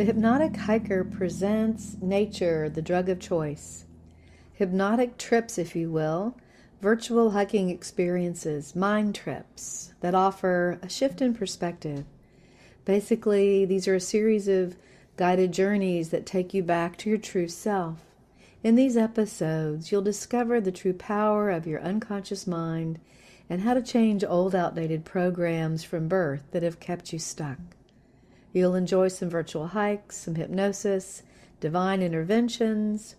The Hypnotic Hiker presents nature, the drug of choice. Hypnotic trips, if you will, virtual hiking experiences, mind trips that offer a shift in perspective. Basically, these are a series of guided journeys that take you back to your true self. In these episodes, you'll discover the true power of your unconscious mind and how to change old, outdated programs from birth that have kept you stuck. You'll enjoy some virtual hikes, some hypnosis, divine interventions.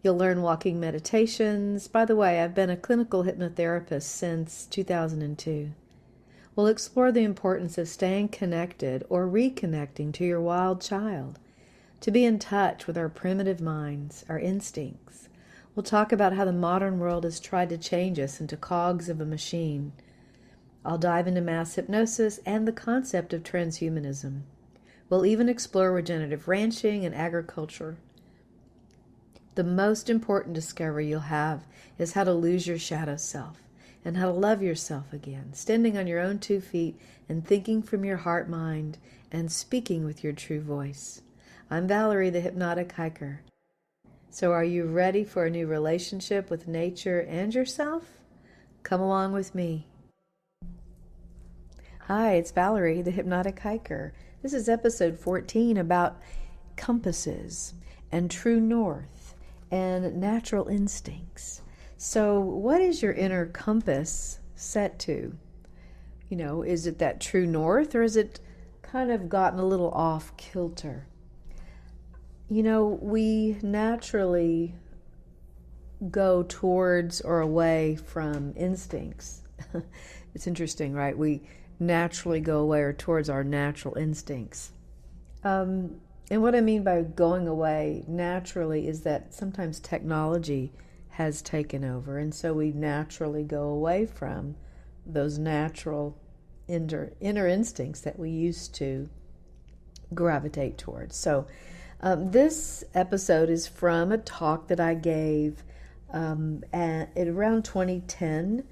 You'll learn walking meditations. By the way, I've been a clinical hypnotherapist since 2002. We'll explore the importance of staying connected or reconnecting to your wild child, to be in touch with our primitive minds, our instincts. We'll talk about how the modern world has tried to change us into cogs of a machine. I'll dive into mass hypnosis and the concept of transhumanism. We'll even explore regenerative ranching and agriculture. The most important discovery you'll have is how to lose your shadow self and how to love yourself again, standing on your own 2 feet and thinking from your heart mind and speaking with your true voice. I'm Valerie, the Hypnotic Hiker. So are you ready for a new relationship with nature and yourself? Come along with me. Hi, it's Valerie, the Hypnotic Hiker. This is episode 14 about compasses and true north and natural instincts. So what is your inner compass set to? Is it that true north, or is it kind of gotten a little off kilter? We naturally go towards or away from instincts. It's interesting, right? We naturally go away or towards our natural instincts. And what I mean by going away naturally is that sometimes technology has taken over, and so we naturally go away from those natural inner instincts that we used to gravitate towards. So this episode is from a talk that I gave at around 2010,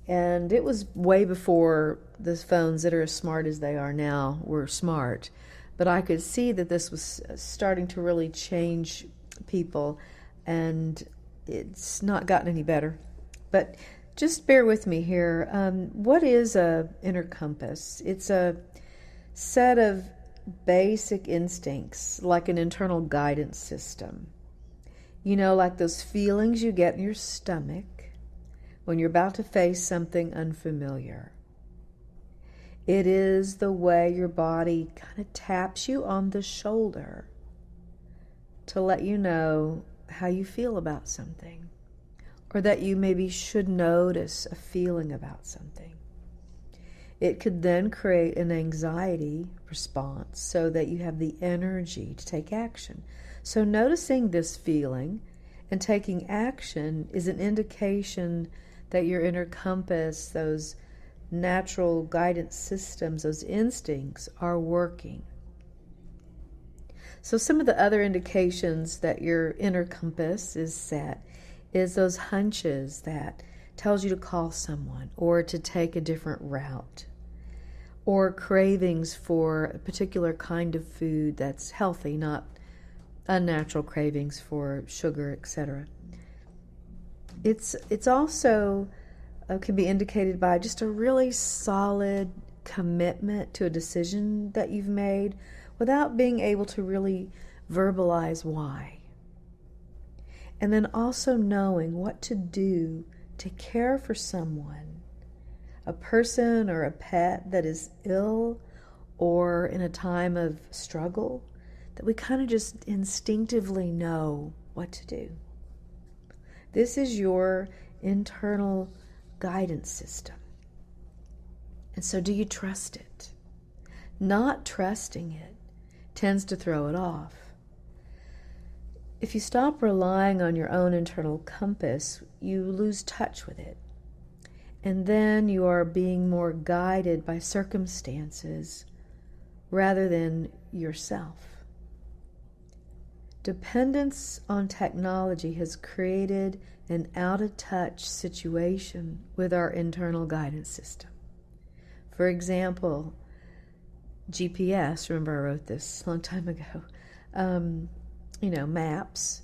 and it was way before the phones that are as smart as they are now were smart. But I could see that this was starting to really change people, and it's not gotten any better. But just bear with me here. What is a inner compass? It's a set of basic instincts, like an internal guidance system. Like those feelings you get in your stomach when you're about to face something unfamiliar. It is the way your body kind of taps you on the shoulder to let you know how you feel about something, or that you maybe should notice a feeling about something. It could then create an anxiety response so that you have the energy to take action. So noticing this feeling and taking action is an indication that your inner compass, those natural guidance systems, those instincts are working. So some of the other indications that your inner compass is set is those hunches that tells you to call someone or to take a different route, or cravings for a particular kind of food that's healthy, not unnatural cravings for sugar, etc. It's also can be indicated by just a really solid commitment to a decision that you've made without being able to really verbalize why. And then also knowing what to do to care for someone, a person or a pet that is ill or in a time of struggle, that we kind of just instinctively know what to do. This is your internal guidance system. And so do you trust it? Not trusting it tends to throw it off. If you stop relying on your own internal compass, you lose touch with it. And then you are being more guided by circumstances rather than yourself. Dependence on technology has created an out-of-touch situation with our internal guidance system. For example, GPS, remember I wrote this a long time ago, maps,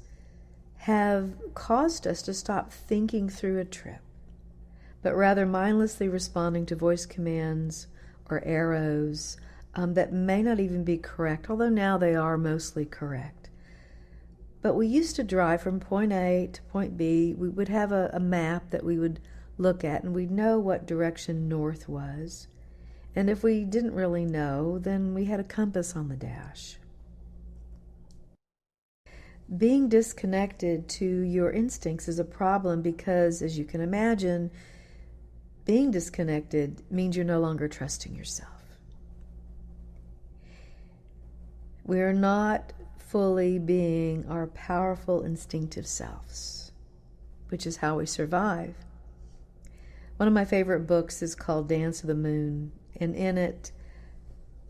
have caused us to stop thinking through a trip, but rather mindlessly responding to voice commands or arrows that may not even be correct, although now they are mostly correct. But we used to drive from point A to point B. We would have a map that we would look at, and we'd know what direction north was. And if we didn't really know, then we had a compass on the dash. Being disconnected to your instincts is a problem because, as you can imagine, being disconnected means you're no longer trusting yourself. We are not fully being our powerful instinctive selves, which is how we survive. One of my favorite books is called Dance of the Moon, and in it,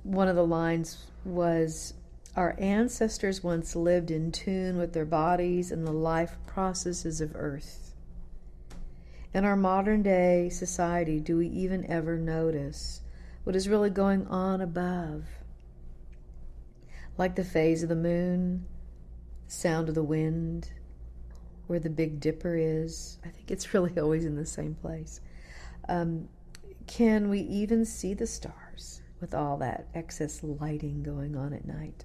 one of the lines was, "Our ancestors once lived in tune with their bodies and the life processes of Earth. In our modern day society, do we even ever notice what is really going on above? Like the phase of the moon, sound of the wind, where the Big Dipper is." I think it's really always in the same place. Can we even see the stars with all that excess lighting going on at night?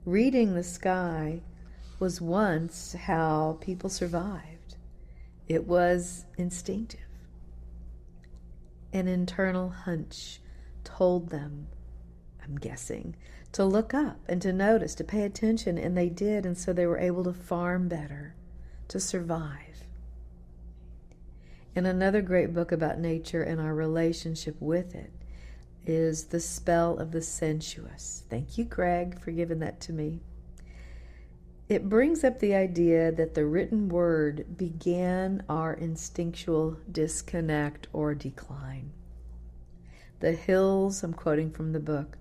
Reading the sky was once how people survived. It was instinctive. An internal hunch told them, I'm guessing, to look up and to notice, to pay attention, and they did, and so they were able to farm better, to survive. And another great book about nature and our relationship with it is The Spell of the Sensuous. Thank you, Greg, for giving that to me. It brings up the idea that the written word began our instinctual disconnect or decline. The hills, I'm quoting from the book,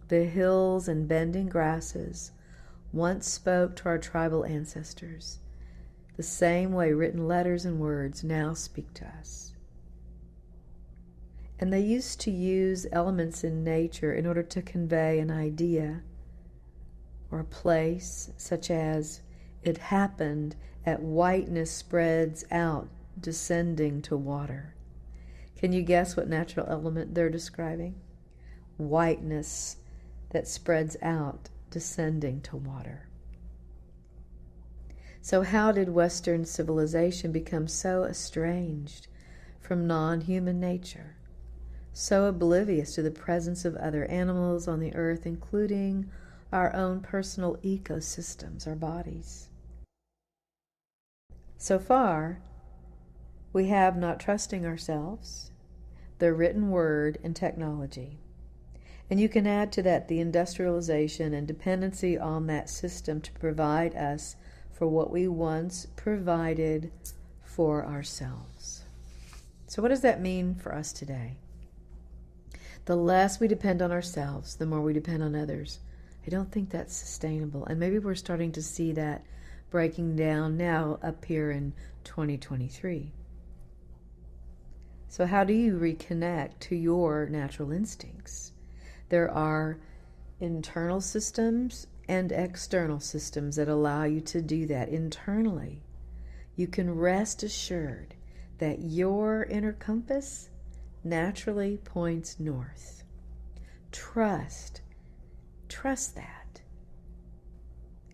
the hills and bending grasses once spoke to our tribal ancestors, the same way written letters and words now speak to us. And they used to use elements in nature in order to convey an idea or a place, such as, "It happened at whiteness spreads out, descending to water." Can you guess what natural element they're describing? Whiteness that spreads out, descending to water. So how did Western civilization become so estranged from non-human nature, so oblivious to the presence of other animals on the earth, including our own personal ecosystems, our bodies? So far, we have not trusting ourselves, the written word, and technology. And you can add to that the industrialization and dependency on that system to provide us for what we once provided for ourselves. So what does that mean for us today? The less we depend on ourselves, the more we depend on others. I don't think that's sustainable. And maybe we're starting to see that breaking down now up here in 2023. So how do you reconnect to your natural instincts? There are internal systems and external systems that allow you to do that. Internally, you can rest assured that your inner compass naturally points north. Trust that,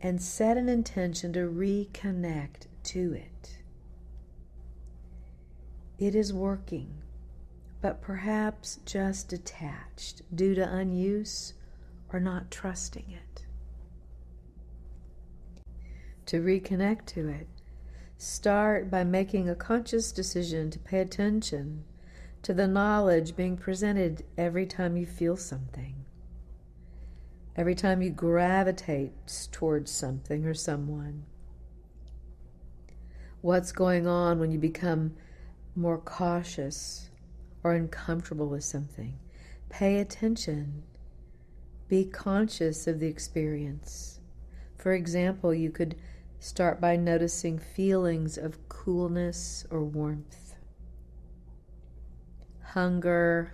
and set an intention to reconnect to it. It is working, but perhaps just detached due to unuse or not trusting it. To reconnect to it, start by making a conscious decision to pay attention to the knowledge being presented every time you feel something, every time you gravitate towards something or someone. What's going on when you become more cautious or uncomfortable with something? Pay attention. Be conscious of the experience. For example, you could start by noticing feelings of coolness or warmth, hunger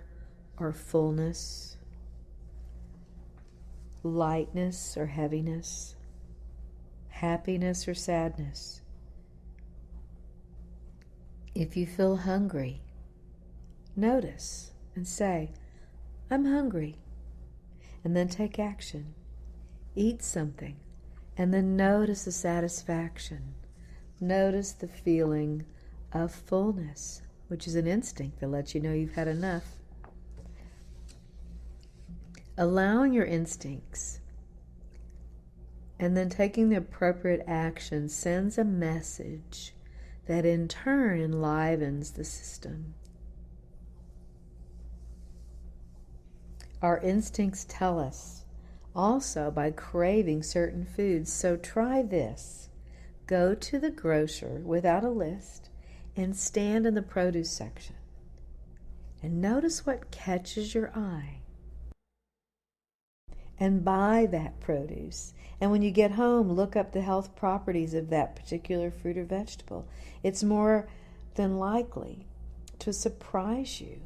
or fullness, lightness or heaviness, happiness or sadness. If you feel hungry, notice and say, I'm hungry, and then take action. Eat something, and then notice the satisfaction. Notice the feeling of fullness, which is an instinct that lets you know you've had enough. Allowing your instincts and then taking the appropriate action sends a message that in turn enlivens the system. Our instincts tell us also by craving certain foods. So try this. Go to the grocer without a list and stand in the produce section. And notice what catches your eye. And buy that produce. And when you get home, look up the health properties of that particular fruit or vegetable. It's more than likely to surprise you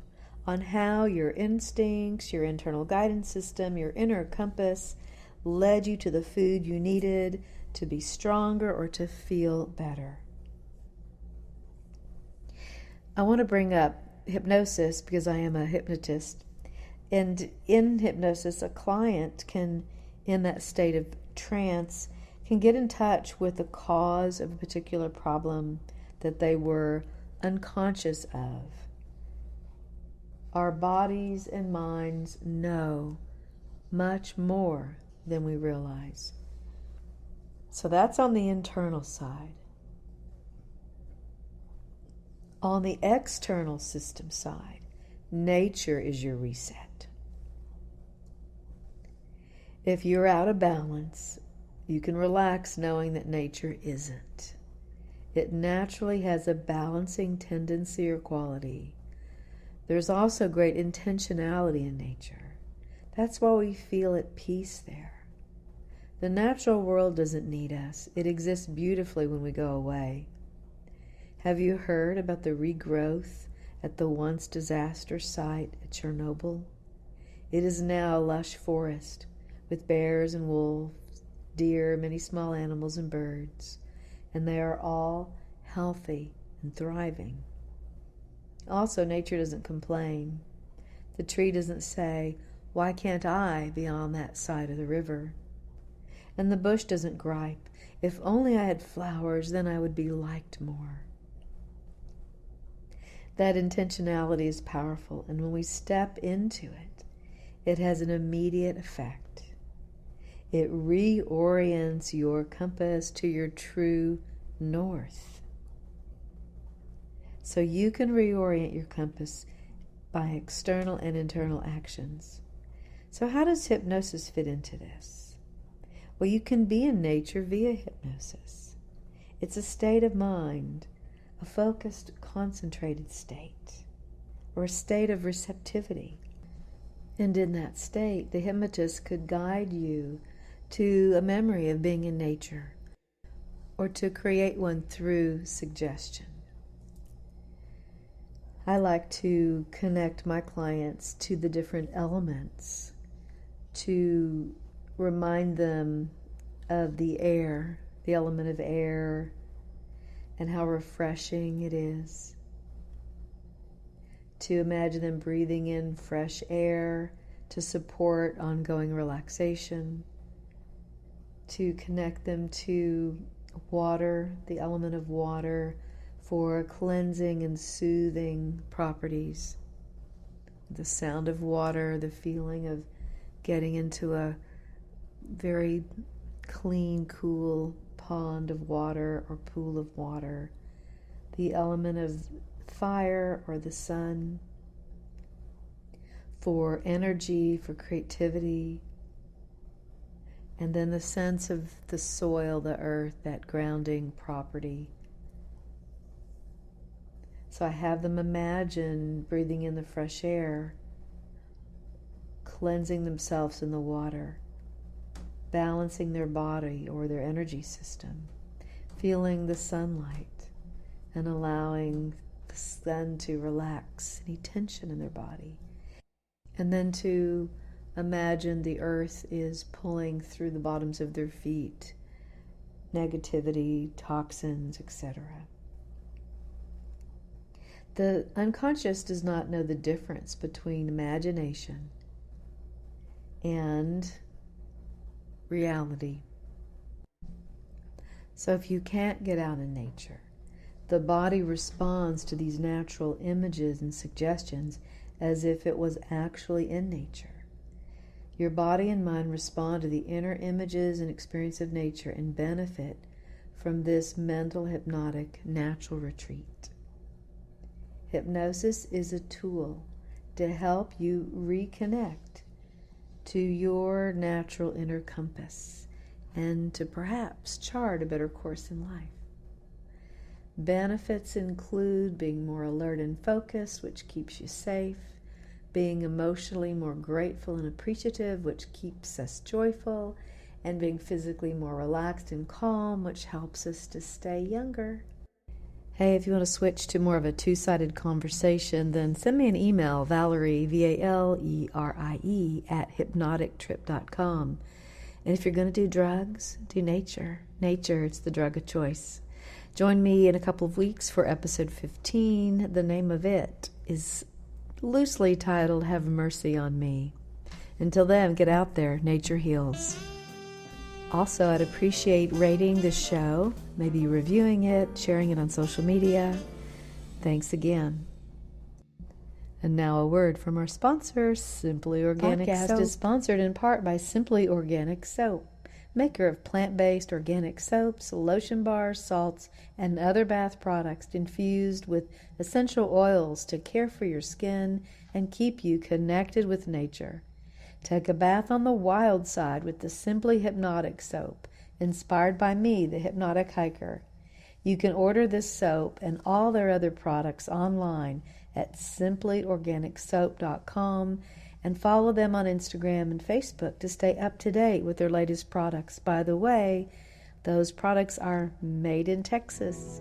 on how your instincts, your internal guidance system, your inner compass led you to the food you needed to be stronger or to feel better. I want to bring up hypnosis because I am a hypnotist. And in hypnosis, a client can, in that state of trance, can get in touch with the cause of a particular problem that they were unconscious of. Our bodies and minds know much more than we realize. So that's on the internal side. On the external system side, nature is your reset. If you're out of balance, you can relax knowing that nature isn't. It naturally has a balancing tendency or quality. There's also great intentionality in nature. That's why we feel at peace there. The natural world doesn't need us. It exists beautifully when we go away. Have you heard about the regrowth at the once disaster site at Chernobyl? It is now a lush forest with bears and wolves, deer, many small animals and birds, and they are all healthy and thriving. Also, nature doesn't complain. The tree doesn't say, "Why can't I be on that side of the river?" And the bush doesn't gripe, "If only I had flowers, then I would be liked more." That intentionality is powerful, and when we step into it, it has an immediate effect. It reorients your compass to your true north. So you can reorient your compass by external and internal actions. So how does hypnosis fit into this? Well, you can be in nature via hypnosis. It's a state of mind, a focused, concentrated state, or a state of receptivity. And in that state, the hypnotist could guide you to a memory of being in nature, or to create one through suggestion. I like to connect my clients to the different elements, to remind them of the air, the element of air, and how refreshing it is. To imagine them breathing in fresh air to support ongoing relaxation. To connect them to water, the element of water, for cleansing and soothing properties. The sound of water, the feeling of getting into a very clean, cool pond of water or pool of water. The element of fire or the sun, for energy, for creativity. And then the sense of the soil, the earth, that grounding property. So I have them imagine breathing in the fresh air, cleansing themselves in the water, balancing their body or their energy system, feeling the sunlight and allowing the sun to relax any tension in their body. And then to imagine the earth is pulling through the bottoms of their feet, negativity, toxins, etc. The unconscious does not know the difference between imagination and reality. So if you can't get out in nature, the body responds to these natural images and suggestions as if it was actually in nature. Your body and mind respond to the inner images and experience of nature and benefit from this mental hypnotic natural retreat. Hypnosis is a tool to help you reconnect to your natural inner compass and to perhaps chart a better course in life. Benefits include being more alert and focused, which keeps you safe, being emotionally more grateful and appreciative, which keeps us joyful, and being physically more relaxed and calm, which helps us to stay younger. Hey, if you want to switch to more of a two-sided conversation, then send me an email, Valerie, Valerie, @hypnotictrip.com. And if you're going to do drugs, do nature. Nature, it's the drug of choice. Join me in a couple of weeks for episode 15. The name of it is loosely titled, Have Mercy on Me. Until then, get out there. Nature heals. Also, I'd appreciate rating this show, maybe reviewing it, sharing it on social media. Thanks again. And now a word from our sponsor, Simply Organic Soap. The podcast is sponsored in part by Simply Organic Soap, maker of plant-based organic soaps, lotion bars, salts, and other bath products infused with essential oils to care for your skin and keep you connected with nature. Take a bath on the wild side with the Simply Hypnotic Soap, inspired by me, the Hypnotic Hiker. You can order this soap and all their other products online at simplyorganicsoap.com and follow them on Instagram and Facebook to stay up to date with their latest products. By the way, those products are made in Texas.